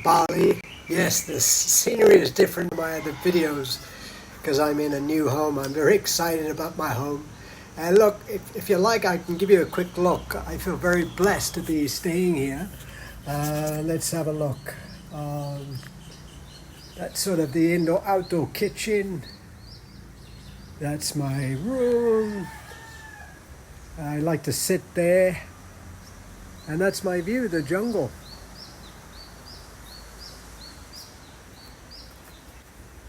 Bali. Yes, the scenery is different from my other videos because I'm in a new home. I'm very excited about my home. And look, if you like, I can give you a quick look. I feel very blessed to be staying here. Let's have a look. That's sort of the indoor-outdoor kitchen. That's my room. I like to sit there. And that's my view, the jungle.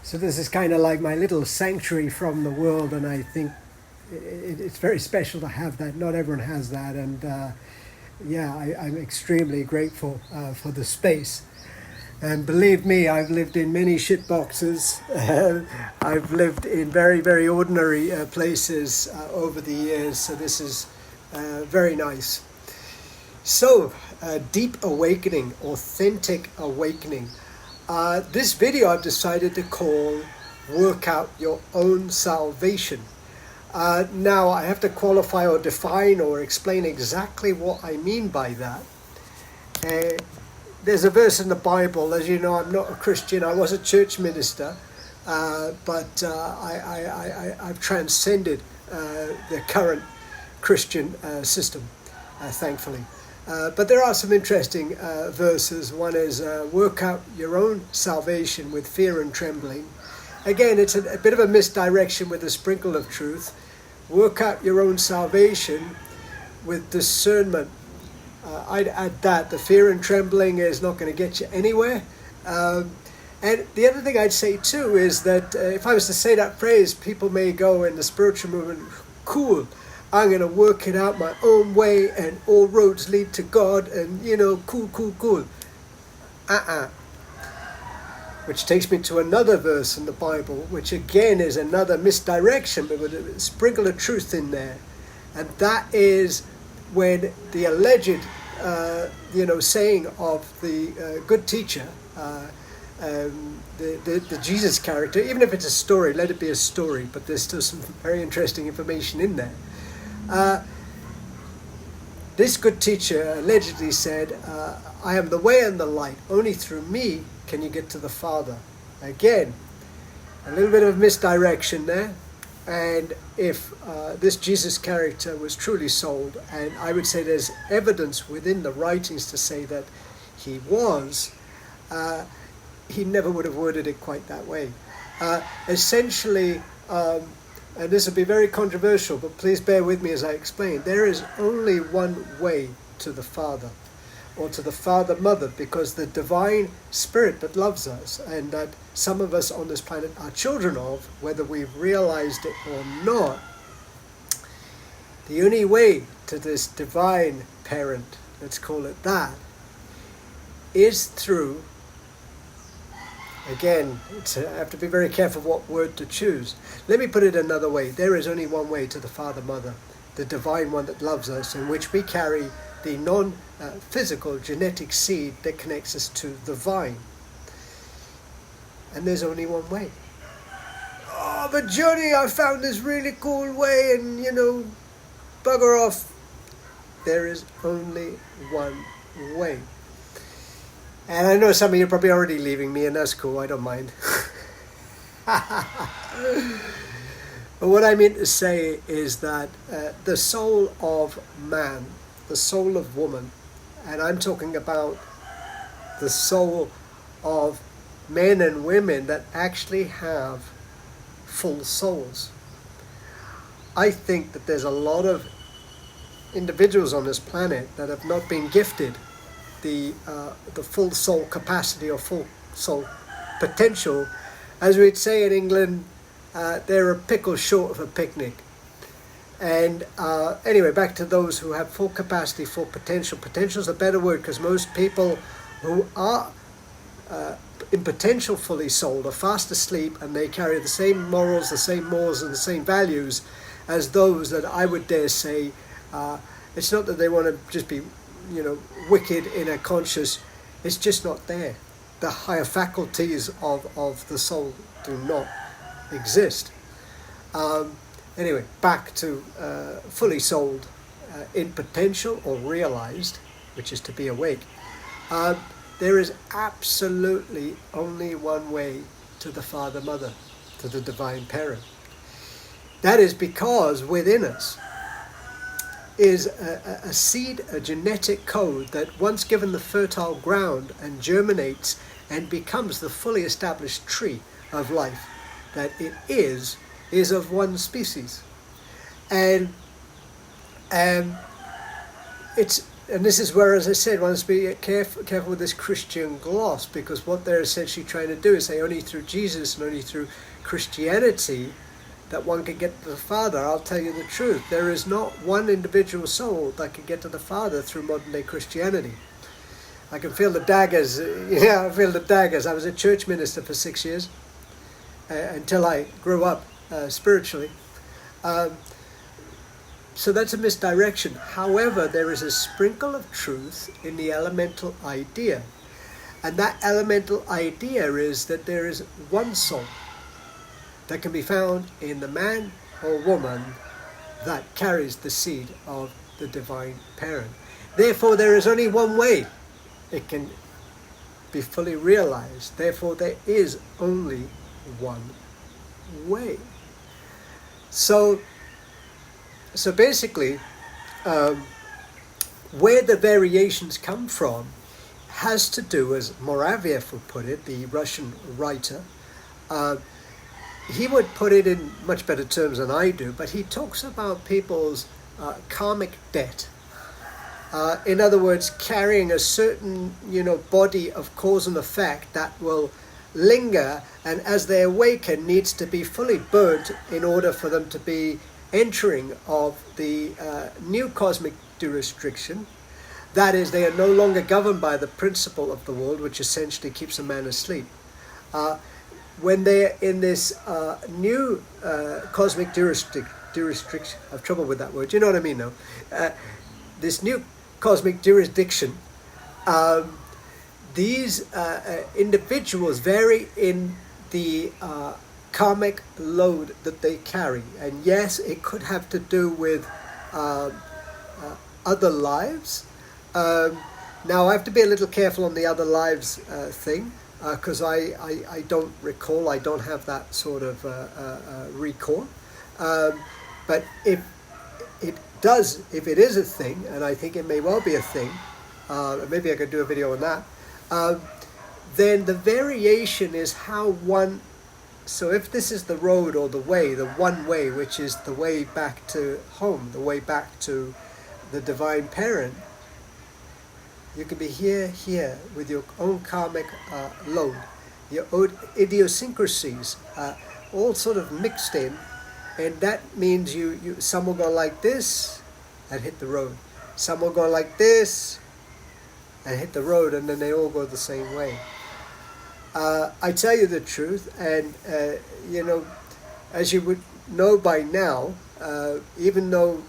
So this is kind of like my little sanctuary from the world, and I think it's very special to have that. Not everyone has that, and I'm extremely grateful for the space. And believe me, I've lived in many shit boxes. I've lived in very, very ordinary places over the years, so this is very nice. So, deep awakening, authentic awakening. This video I've decided to call Work Out Your Own Salvation. Now I have to qualify or define or explain exactly what I mean by that. There's a verse in the Bible, as you know, I'm not a Christian, I was a church minister, but I've transcended the current Christian system, thankfully. But there are some interesting verses. One is, work out your own salvation with fear and trembling. Again, it's a bit of a misdirection with a sprinkle of truth. Work out your own salvation with discernment. I'd add that. The fear and trembling is not going to get you anywhere. And the other thing I'd say too is that if I was to say that phrase, people may go in the spiritual movement, cool, I'm going to work it out my own way and all roads lead to God and, cool. Which takes me to another verse in the Bible, which again is another misdirection, but with a sprinkle of truth in there. And that is when the alleged, saying of the good teacher, the Jesus character, even if it's a story, let it be a story, but there's still some very interesting information in there. This good teacher allegedly said, I am the way and the light. Only through me can you get to the Father. Again, a little bit of misdirection there. And if this Jesus character was truly sold, and I would say there's evidence within the writings to say that he was, he never would have worded it quite that way. Essentially, and this will be very controversial, but please bear with me as I explain. There is only one way to the Father, or to the Father-Mother, because the divine spirit that loves us, and that some of us on this planet are children of, whether we've realized it or not, the only way to this divine parent, let's call it that, is through, again, I have to be very careful what word to choose. Let me put it another way. There is only one way to the Father-Mother, the divine one that loves us, in which we carry the non-physical genetic seed that connects us to the vine. And there's only one way. Oh, but Johnny, I found this really cool way and, bugger off. There is only one way. And I know some of you are probably already leaving me, and that's cool, I don't mind. But what I mean to say is that the soul of man, the soul of woman, and I'm talking about the soul of men and women that actually have full souls. I think that there's a lot of individuals on this planet that have not been gifted the full soul capacity or full soul potential. As we'd say in England, they're a pickle short of a picnic. And anyway, back to those who have full capacity, full potential. Potential is a better word, because most people who are in potential fully souled are fast asleep, and they carry the same morals, the same mores, and the same values as those that I would dare say, it's not that they want to just be wicked in a conscious, it's just not there. The higher faculties of the soul do not exist. Anyway, back to fully souled in potential or realized, which is to be awake. there is absolutely only one way to the Father, Mother, to the Divine Parent. That is because within us is a seed, a genetic code that once given the fertile ground and germinates and becomes the fully established tree of life that it is of one species. And this is where, as I said, one has to be careful with this Christian gloss, because what they're essentially trying to do is say only through Jesus and only through Christianity that one can get to the Father. I'll tell you the truth. There is not one individual soul that can get to the Father through modern day Christianity. I can feel the daggers. I feel the daggers. I was a church minister for 6 years until I grew up spiritually. So that's a misdirection. However, there is a sprinkle of truth in the elemental idea. And that elemental idea is that there is one soul that can be found in the man or woman that carries the seed of the Divine Parent. Therefore, there is only one way it can be fully realized. Therefore, there is only one way. So basically, where the variations come from has to do, as Moraviev would put it, the Russian writer, he would put it in much better terms than I do, but he talks about people's karmic debt. In other words, carrying a certain, body of cause and effect that will linger, and as they awaken needs to be fully burnt in order for them to be entering of the new cosmic jurisdiction. That is, they are no longer governed by the principle of the world, which essentially keeps a man asleep. When they're in this new cosmic jurisdiction, I have trouble with that word, you know what I mean now, this new cosmic jurisdiction, these individuals vary in the karmic load that they carry. And yes, it could have to do with other lives. Now I have to be a little careful on the other lives thing, because I don't recall, I don't have that sort of recall. But if it is a thing, and I think it may well be a thing, maybe I could do a video on that, then the variation is how one, so if this is the road or the way, the one way, which is the way back to home, the way back to the Divine Parent, you can be here with your own karmic load, your own idiosyncrasies, all sort of mixed in, and that means some will go like this and hit the road. Some will go like this and hit the road, and then they all go the same way. I tell you the truth, and as you would know by now, even though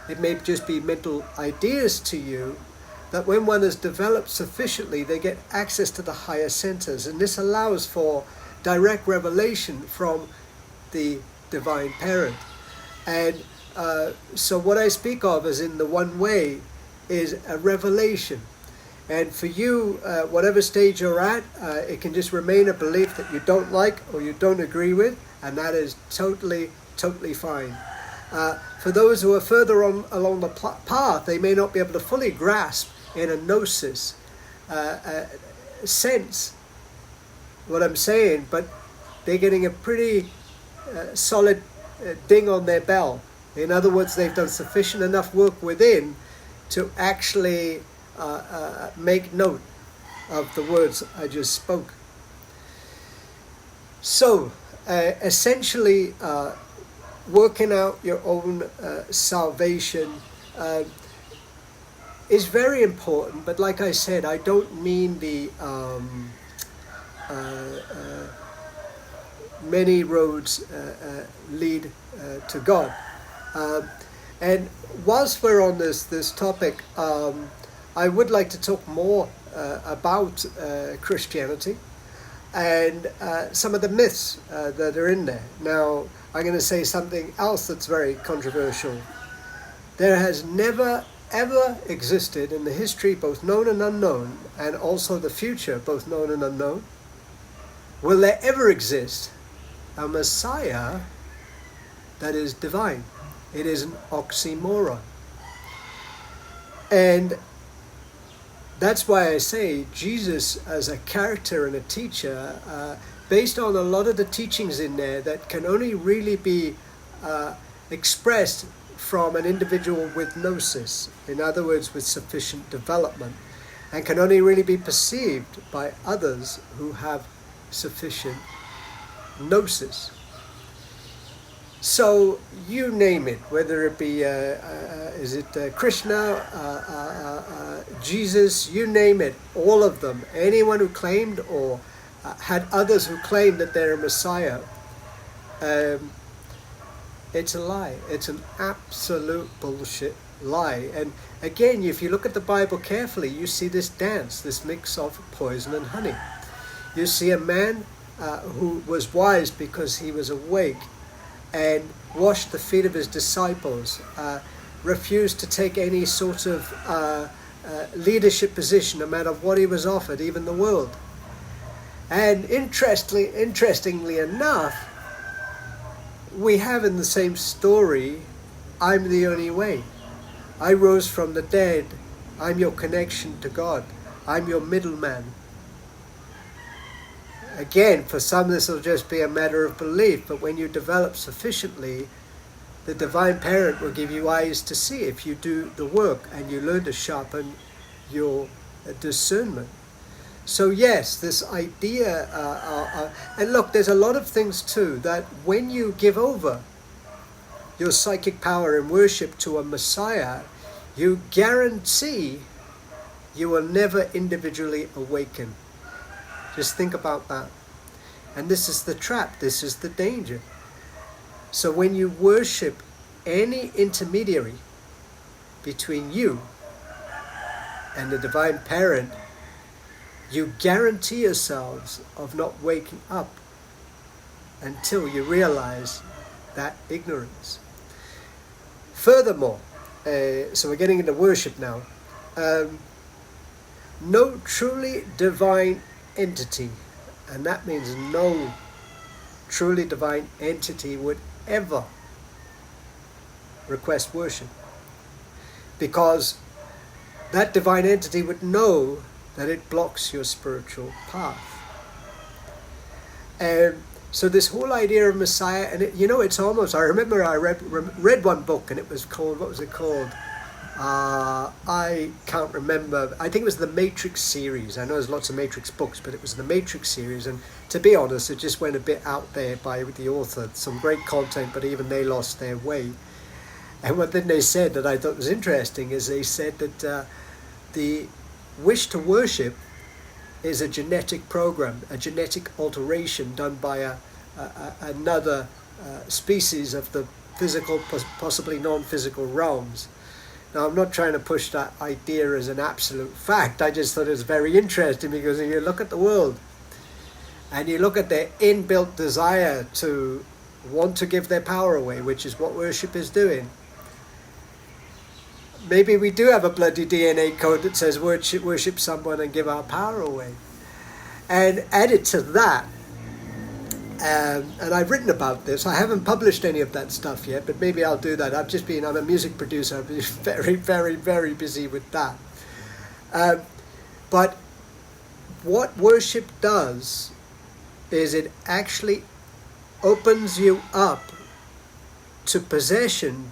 it may just be mental ideas to you, that when one is developed sufficiently, they get access to the higher centers, and this allows for direct revelation from the Divine Parent. And so what I speak of as in the one way is a revelation. And for you, whatever stage you're at, it can just remain a belief that you don't like or you don't agree with, and that is totally fine. For those who are further on along the path, they may not be able to fully grasp in a gnosis sense what I'm saying, but they're getting a pretty solid ding on their bell. In other words, they've done sufficient enough work within to actually make note of the words I just spoke. So, essentially, working out your own salvation is very important, but like I said, I don't mean the many roads lead to God. And whilst we're on this topic, I would like to talk more about Christianity and some of the myths that are in there. Now, I'm going to say something else that's very controversial. There has never, ever existed in the history, both known and unknown, and also the future, both known and unknown, will there ever exist a Messiah that is divine? It is an oxymoron. And that's why I say Jesus as a character and a teacher, based on a lot of the teachings in there that can only really be expressed from an individual with gnosis, in other words, with sufficient development, and can only really be perceived by others who have sufficient gnosis. So you name it, whether it be Krishna, Jesus, you name it, all of them, anyone who claimed or had others who claimed that they're a Messiah, it's a lie. It's an absolute bullshit lie. And again, if you look at the Bible carefully, you see this dance, this mix of poison and honey. You see a man who was wise because he was awake and washed the feet of his disciples, refused to take any sort of leadership position, no matter what he was offered, even the world. And interestingly enough, we have in the same story, I'm the only way. I rose from the dead. I'm your connection to God. I'm your middleman. Again, for some this will just be a matter of belief, but when you develop sufficiently, the divine parent will give you eyes to see if you do the work and you learn to sharpen your discernment. So yes, this idea, and look, there's a lot of things too, that when you give over your psychic power and worship to a Messiah, you guarantee you will never individually awaken. Just think about that. And this is the trap, this is the danger. So when you worship any intermediary between you and the divine parent, you guarantee yourselves of not waking up until you realize that ignorance. Furthermore, so we're getting into worship now, no truly divine entity, and that means no truly divine entity would ever request worship, because that divine entity would know that it blocks your spiritual path. And so this whole idea of Messiah, and it's almost, I remember I read one book, and it was called, what was it called? I can't remember. I think it was the Matrix series. I know there's lots of Matrix books, but it was the Matrix series, and to be honest, it just went a bit out there by the author. Some great content, but even they lost their way. And one thing they said that I thought was interesting is they said that the wish to worship is a genetic program, a genetic alteration done by another species of the physical, possibly non-physical realms. Now, I'm not trying to push that idea as an absolute fact. I just thought it was very interesting, because if you look at the world and you look at their inbuilt desire to want to give their power away, which is what worship is doing, maybe we do have a bloody DNA code that says worship someone and give our power away. And added to that, and I've written about this. I haven't published any of that stuff yet, but maybe I'll do that. I'm a music producer. I've been very, very, very busy with that. But what worship does is it actually opens you up to possession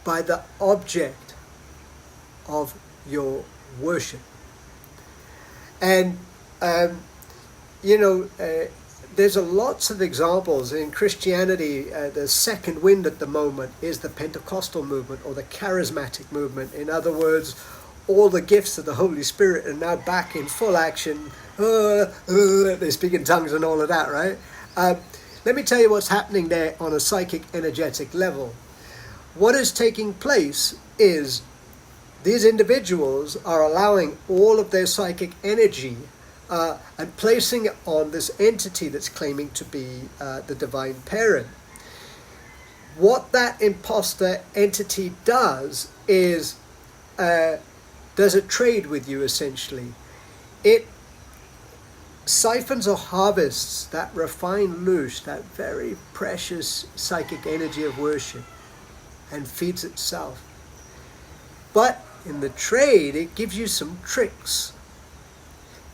by the object of your worship. And there's lots of examples in Christianity. The second wind at the moment is the Pentecostal movement or the charismatic movement. In other words, all the gifts of the Holy Spirit are now back in full action. They speak in tongues and all of that, right? Let me tell you what's happening there on a psychic energetic level. What is taking place is these individuals are allowing all of their psychic energy and placing it on this entity that's claiming to be the divine parent. what that imposter entity does is does a trade with you, essentially. It siphons or harvests that refined lush, that very precious psychic energy of worship, and feeds itself. But in the trade, it gives you some tricks.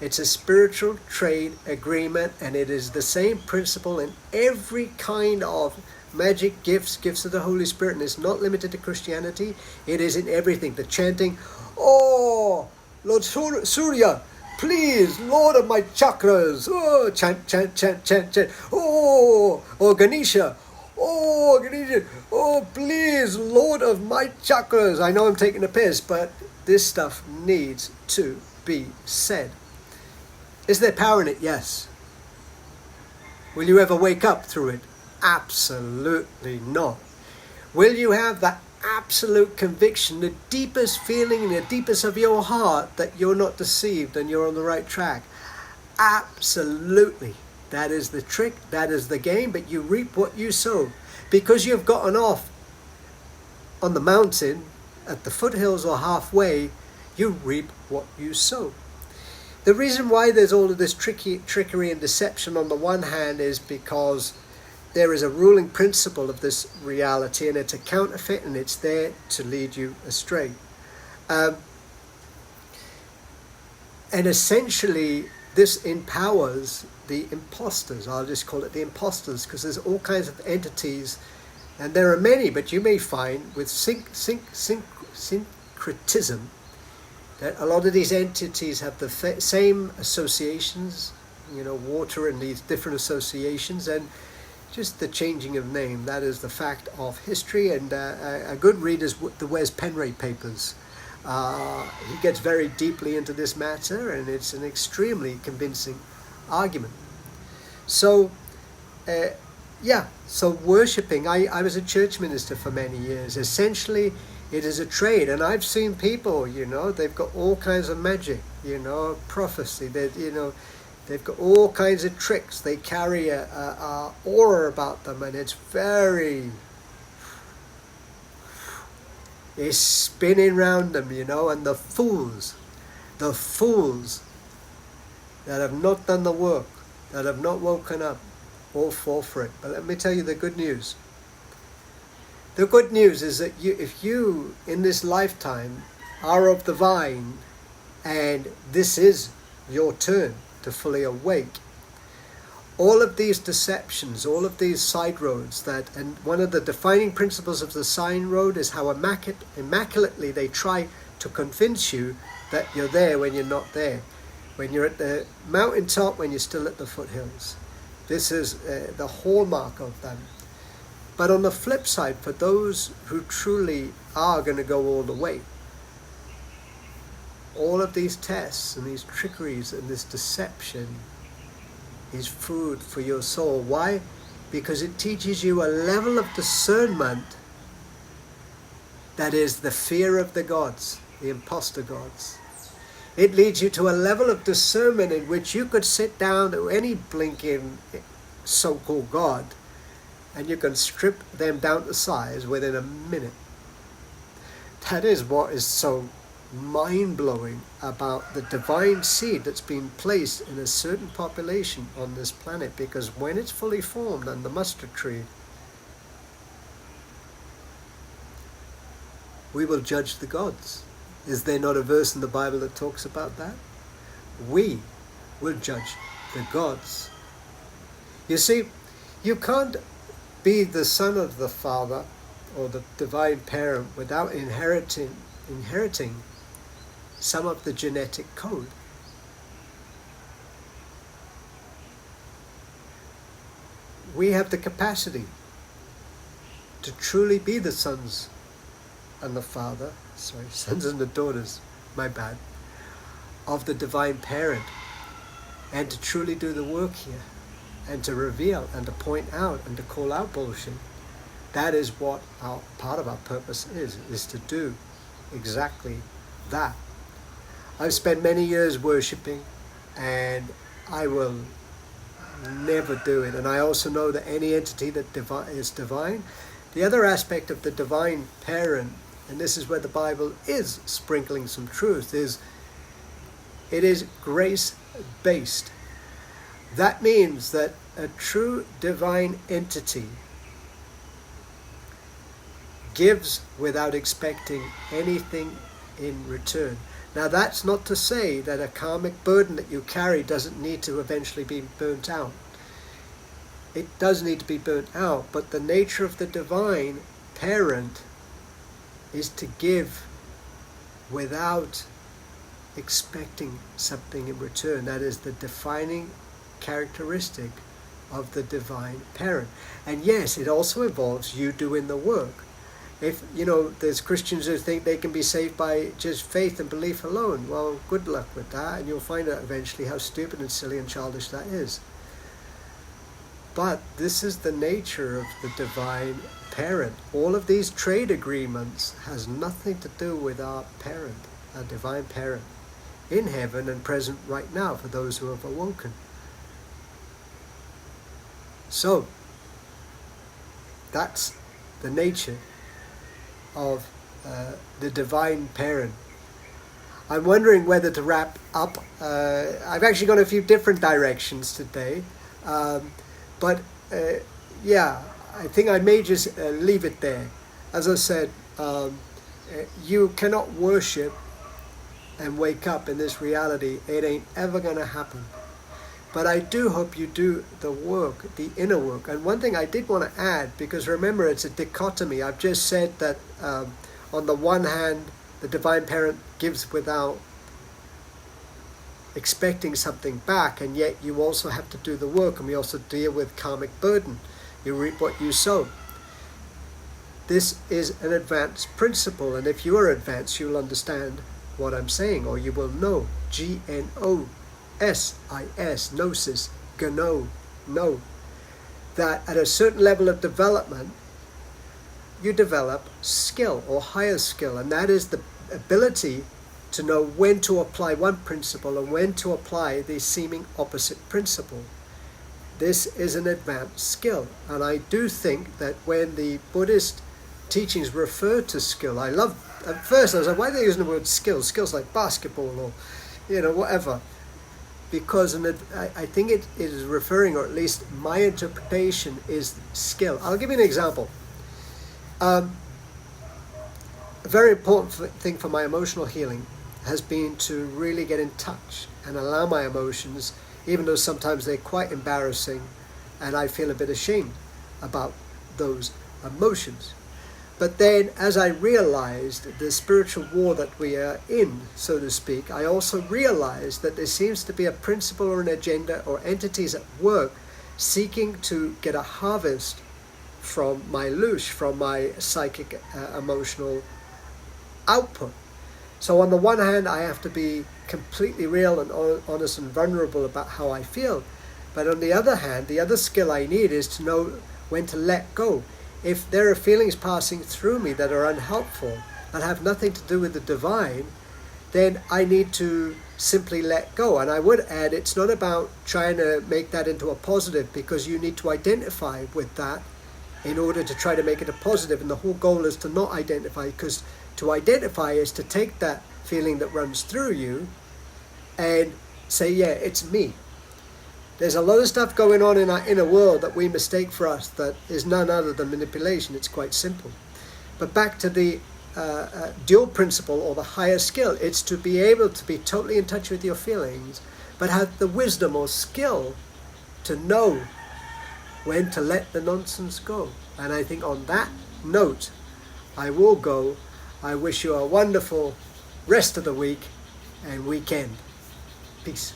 It's a spiritual trade agreement, and it is the same principle in every kind of magic, gifts of the Holy Spirit, and it's not limited to Christianity. It is in everything. The chanting, oh, Lord Surya, please, Lord of my chakras, oh, chant, chant, chant, chant, chant, oh, Ganesha, oh, please, Lord of my chakras. I know I'm taking a piss, but this stuff needs to be said. Is there power in it? Yes. Will you ever wake up through it? Absolutely not. Will you have that absolute conviction, the deepest feeling in the deepest of your heart that you're not deceived and you're on the right track? Absolutely. That is the trick, that is the game, but you reap what you sow. Because you've gotten off on the mountain, at the foothills or halfway, you reap what you sow. The reason why there's all of this trickery and deception on the one hand is because there is a ruling principle of this reality, and it's a counterfeit, and it's there to lead you astray. And essentially, this empowers the imposters. I'll just call it the imposters, because there's all kinds of entities, and there are many, but you may find with syncretism, that a lot of these entities have the same associations, water and these different associations, and just the changing of name. That is the fact of history, and a good read is the Wes Penray papers. He gets very deeply into this matter, and it's an extremely convincing argument. So, so worshipping, I was a church minister for many years. Essentially, it is a trade, and I've seen people, they've got all kinds of magic, prophecy, they've got all kinds of tricks. They carry a aura about them, and it's spinning around them, and the fools that have not done the work, that have not woken up, all fall for it. But let me tell you the good news. The good news is that if you, in this lifetime, are of the vine, and this is your turn to fully awake, all of these deceptions, all of these side roads, and one of the defining principles of the sign road is how immaculately they try to convince you that you're there when you're not there, when you're at the mountaintop, when you're still at the foothills. This is the hallmark of them. But on the flip side, for those who truly are going to go all the way, all of these tests and these trickeries and this deception is food for your soul. Why? Because it teaches you a level of discernment that is the fear of the gods, the imposter gods. It leads you to a level of discernment in which you could sit down to any blinking so-called God, and you can strip them down to size within a minute. That is what is so mind-blowing about the divine seed that's been placed in a certain population on this planet, because when it's fully formed on the mustard tree, we will judge the gods. Is there not a verse in the Bible that talks about that? We will judge the gods. You see, you can't be the son of the Father or the divine parent without inheriting some of the genetic code. We have the capacity to truly be the sons and the sons and the daughters, my bad, of the divine parent, and to truly do the work here, and to reveal and to point out and to call out bullshit. That is what part of our purpose is to do exactly that. I've spent many years worshipping, and I will never do it. And I also know that any entity that is divine, The other aspect of the divine parent, and this is where the Bible is sprinkling some truth, is it is grace-based. That means that a true divine entity gives without expecting anything in return. Now, that's not to say that a karmic burden that you carry doesn't need to eventually be burnt out. It does need to be burnt out, but the nature of the divine parent is to give without expecting something in return. That is the defining characteristic of the divine parent. And yes, it also involves you doing the work. If, there's Christians who think they can be saved by just faith and belief alone, well, good luck with that, and you'll find out eventually how stupid and silly and childish that is. But this is the nature of the divine parent. All of these trade agreements has nothing to do with our parent, our divine parent, in heaven and present right now for those who have awoken. So, that's the nature of the divine parent. I'm wondering whether to wrap up. I've actually gone a few different directions today. But I think I may just leave it there. As I said, you cannot worship and wake up in this reality. It ain't ever going to happen. But I do hope you do the work, the inner work. And one thing I did want to add, because remember it's a dichotomy. I've just said that on the one hand, the divine parent gives without expecting something back, and yet you also have to do the work, and we also deal with karmic burden. You reap what you sow. This is an advanced principle, and if you are advanced, you'll understand what I'm saying, or you will know. Gnosis, gnosis, know. That at a certain level of development, you develop skill or higher skill, and that is the ability to know when to apply one principle and when to apply the seeming opposite principle. This is an advanced skill, and I do think that when the Buddhist teachings refer to skill, at first I was like, why are they using the word skill? Skills like basketball or, whatever. Because I think it is referring, or at least my interpretation is skill. I'll give you an example. A very important thing for my emotional healing has been to really get in touch and allow my emotions, even though sometimes they're quite embarrassing and I feel a bit ashamed about those emotions. But then as I realized the spiritual war that we are in, so to speak, I also realized that there seems to be a principle or an agenda or entities at work seeking to get a harvest from my loosh, from my psychic emotional output. So on the one hand, I have to be completely real and honest and vulnerable about how I feel. But on the other hand, the other skill I need is to know when to let go. If there are feelings passing through me that are unhelpful, that have nothing to do with the divine, then I need to simply let go. And I would add, it's not about trying to make that into a positive, because you need to identify with that in order to try to make it a positive. And the whole goal is to not identify, because to identify is to take that feeling that runs through you and say, yeah, it's me. There's a lot of stuff going on in our inner world that we mistake for us that is none other than manipulation. It's quite simple. But back to the dual principle, or the higher skill, it's to be able to be totally in touch with your feelings, but have the wisdom or skill to know when to let the nonsense go. And I think on that note, I will go. I wish you a wonderful rest of the week and weekend. Peace.